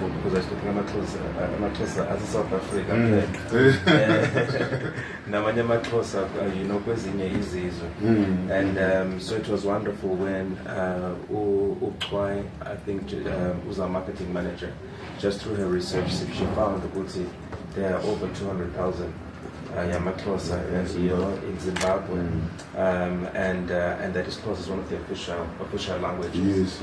wonderful because I speak amaXhosa as a South Africa. Namanye amaXhosa, kwezinye izizwe. And so it was wonderful when Uqwai, I think, was our marketing manager, just through her research, she found that there are over 200,000 amaXhosa in Zimbabwe, and that xhosa is one of the official languages. Yes.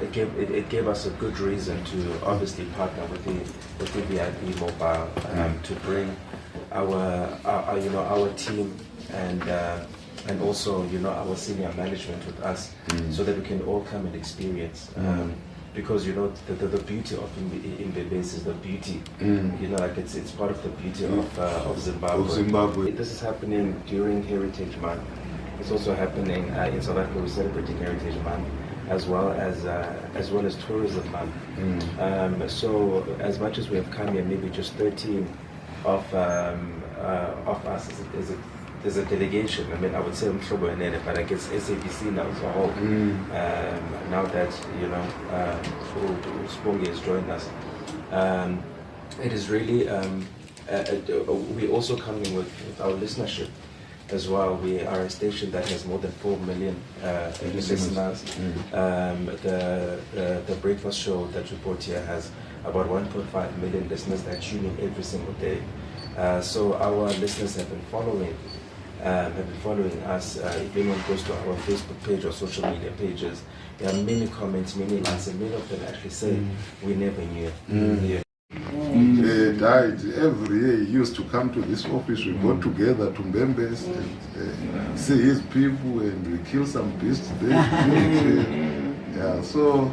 It gave us a good reason to obviously partner with the VIP Mobile to bring our team and also our senior management with us, so that we can all come and experience. Because the beauty of Bembezi is the beauty, it's part of the beauty of Zimbabwe. This is happening during Heritage Month. It's also happening in South Africa. We're celebrating Heritage Month as well as Tourism Month. So as much as we have come here, maybe just 13 of us as a delegation. I mean, I would say Umhlobo and wenene, but I guess SABC now as a whole. Now that Spongi has joined us, it is really we're also coming with our listenership as well. We are a station that has more than 4 million listeners. The breakfast show that we brought here has about 1.5 million listeners that tune in every single day. So our listeners have been following us. If anyone goes to our Facebook page or social media pages, there are many comments, many likes, and many of them actually say, we never knew. He died every year. He used to come to this office. We go together to Bembezi and see his people, and we kill some beasts there. So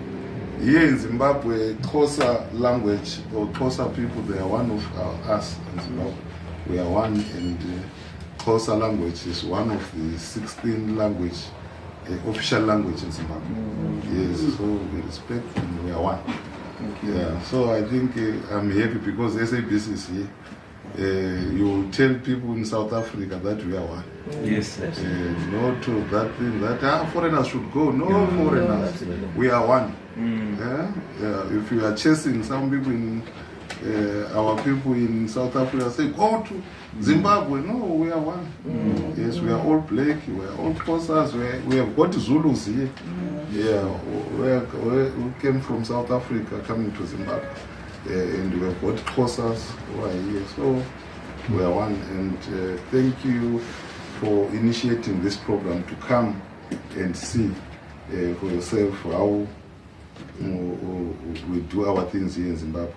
here in Zimbabwe, Xhosa language or Xhosa people, they are one of us in Zimbabwe. We are one, and Xhosa language is one of the 16 official language in Zimbabwe. Yes, so we respect and we are one. Yeah, so I think I'm happy because SABC is here. You tell people in South Africa that we are one. Yes. Not to that thing that foreigners should go. No, foreigners. No, we are one. If you are chasing some people in our people in South Africa, say go to Zimbabwe. No, we are one. Yes, we are all black. We are all Xhosas. We have got Zulus here. We came from South Africa coming to Zimbabwe, and we have got Xhosas who are here. So we are one, and thank you for initiating this program to come and see for yourself how we do our things here in Zimbabwe.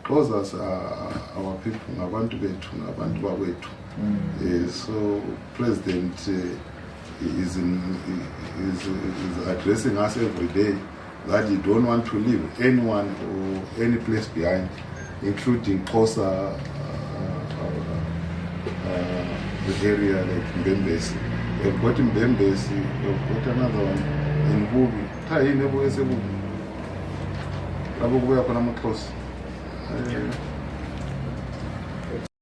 Xhosas are our people, ngabantu bethu, ngabantu bakwethu. So President is addressing us every day that he don't want to leave anyone or any place behind, including Xhosa, the area like Bembezi. We've got in Bembezi, we've got another one in Bubi.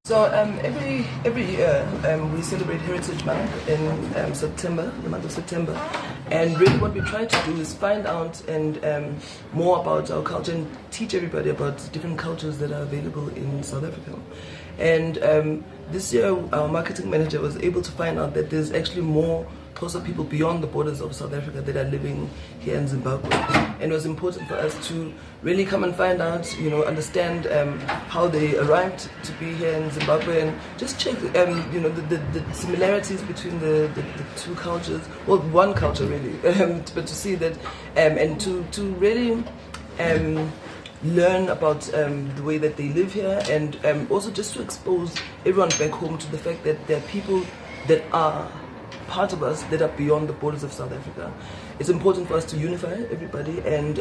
So every year we celebrate Heritage Month in September, the month of September, and really what we try to do is find out and more about our culture and teach everybody about different cultures that are available in South Africa. And this year our marketing manager was able to find out that there's actually more Xhosa people beyond the borders of South Africa that are living here in Zimbabwe. And it was important for us to really come and find out, understand how they arrived to be here in Zimbabwe, and just check, the similarities between the two cultures, well, one culture really, but to see that, and to really learn about the way that they live here, and also just to expose everyone back home to the fact that there are people that are part of us that are beyond the borders of South Africa. It's important for us to unify everybody, and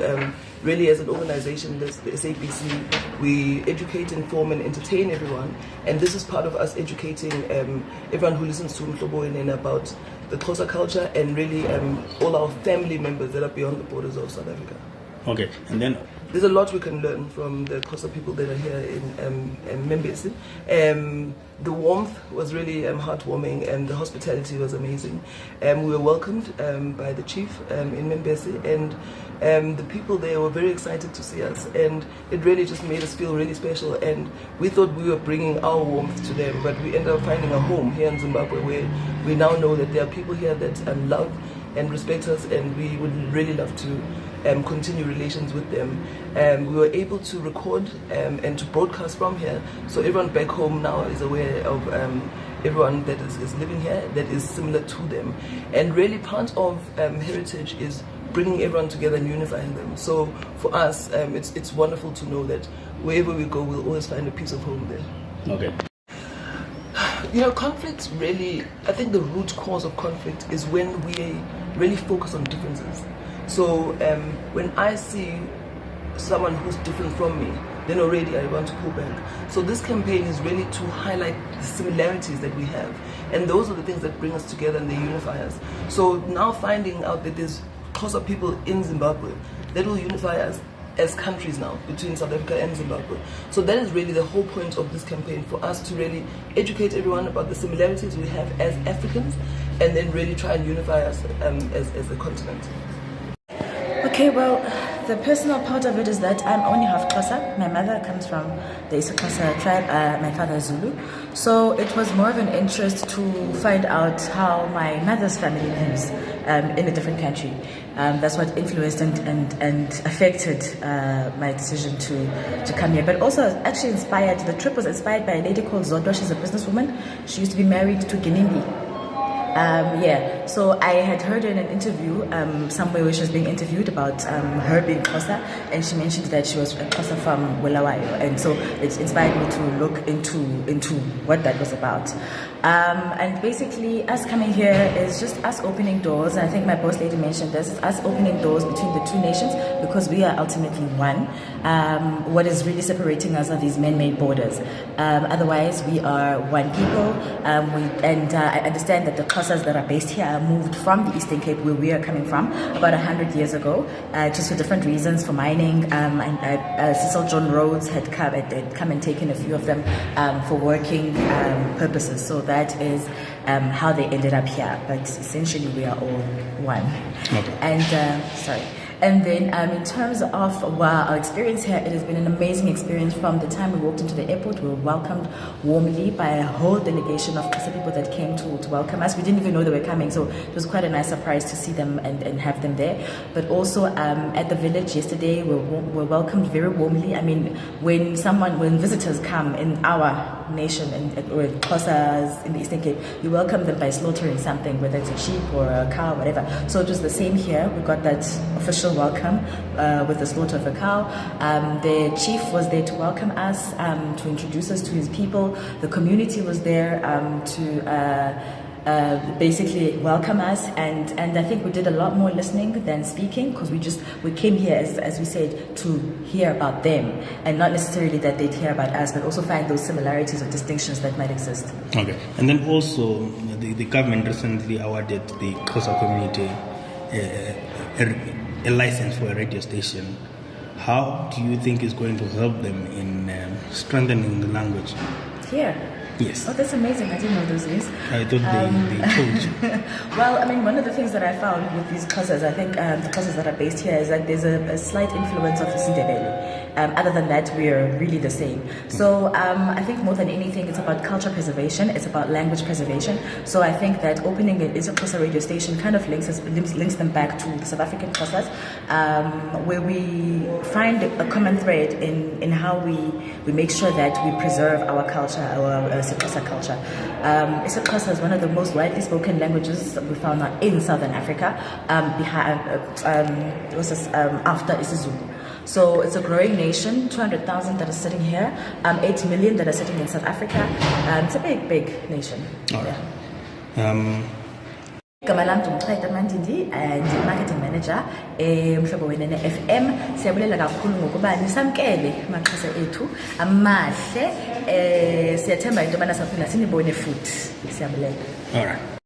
really as an organization, the SABC, we educate, inform and entertain everyone, and this is part of us educating everyone who listens to Umhlobo and wenene about the Xhosa culture, and really all our family members that are beyond the borders of South Africa. Okay, and then there's a lot we can learn from the Xhosa people that are here in Bembezi. The warmth was really heartwarming, and the hospitality was amazing. We were welcomed by the chief in Bembezi, and the people there were very excited to see us, and it really just made us feel really special. And we thought we were bringing our warmth to them, but we ended up finding a home here in Zimbabwe, where we now know that there are people here that love and respect us, and we would really love to continue relations with them. We were able to record and to broadcast from here, so everyone back home now is aware of everyone that is living here that is similar to them. And really part of heritage is bringing everyone together and unifying them. So for us, it's wonderful to know that wherever we go, we'll always find a piece of home there. Okay. You know, conflict really, I think the root cause of conflict is when we really focus on differences. So when I see someone who's different from me, then already I want to pull back. So this campaign is really to highlight the similarities that we have. And those are the things that bring us together and they unify us. So now finding out that there's Xhosa people in Zimbabwe, that will unify us as countries now, between South Africa and Zimbabwe. So that is really the whole point of this campaign, for us to really educate everyone about the similarities we have as Africans, and then really try and unify us as a continent. Okay, well, the personal part of it is that I'm only half Xhosa. My mother comes from the Xhosa tribe, my father is Zulu. So it was more of an interest to find out how my mother's family lives in a different country. That's what influenced and affected my decision to come here. But also actually inspired, the trip was inspired by a lady called Zodwa. She's a businesswoman. She used to be married to Ginimbi. So I had heard her in an interview somewhere where she was being interviewed about her being Xhosa, and she mentioned that she was a Xhosa from Bulawayo, and so it inspired me to look into what that was about. And basically, us coming here is just us opening doors. I think my boss lady mentioned this, us opening doors between the two nations, because we are ultimately one. What is really separating us are these man-made borders. Otherwise, we are one people. I understand that the Xhosas that are based here moved from the Eastern Cape, where we are coming from, about 100 years ago, just for different reasons, for mining. Cecil John Rhodes had come and taken a few of them for working purposes. So that is how they ended up here. But essentially, we are all one. Okay. And And then in terms of our experience here, it has been an amazing experience. From the time we walked into the airport, we were welcomed warmly by a whole delegation of Xhosa people that came to welcome us. We didn't even know they were coming, so it was quite a nice surprise to see them and have them there. But also at the village yesterday, we were welcomed very warmly. I mean, when visitors come in our nation, or Xhosas in the Eastern Cape, you welcome them by slaughtering something, whether it's a sheep or a cow, whatever. So it was the same here. We got that official welcome with the slaughter of a cow. The chief was there to welcome us, to introduce us to his people. The community was there to basically welcome us, and I think we did a lot more listening than speaking, because we came here, as we said, to hear about them, and not necessarily that they'd hear about us, but also find those similarities or distinctions that might exist. Okay, and then also the government recently awarded the Xhosa community a license for a radio station. How do you think it's going to help them in strengthening the language? Here? Yes. Oh, that's amazing. I didn't know those days. I thought they told. Well, I mean, one of the things that I found with these Xhosas, I think the Xhosas that are based here, is that there's a slight influence of Isindebele. Other than that, we are really the same. So I think more than anything, it's about culture preservation. It's about language preservation. So I think that opening an Xhosa radio station kind of links them back to the South African Xhosas, where we find a common thread in how we make sure that we preserve our culture, our Xhosa culture. Xhosa is one of the most widely spoken languages that we found now in Southern Africa, after isiZulu. So it's a growing nation, 200,000 that are sitting here, 8 million that are sitting in South Africa. It's a big, big nation. All right. Igama lami Umhlobo Mandindi, marketing manager Umhlobo wenene FM. Siyabulela kakhulu ngokuba nisamkele amaXhosa ethu amahle. Siyathemba into yobana saphinde sinibone futhi. Siyabulela. All right.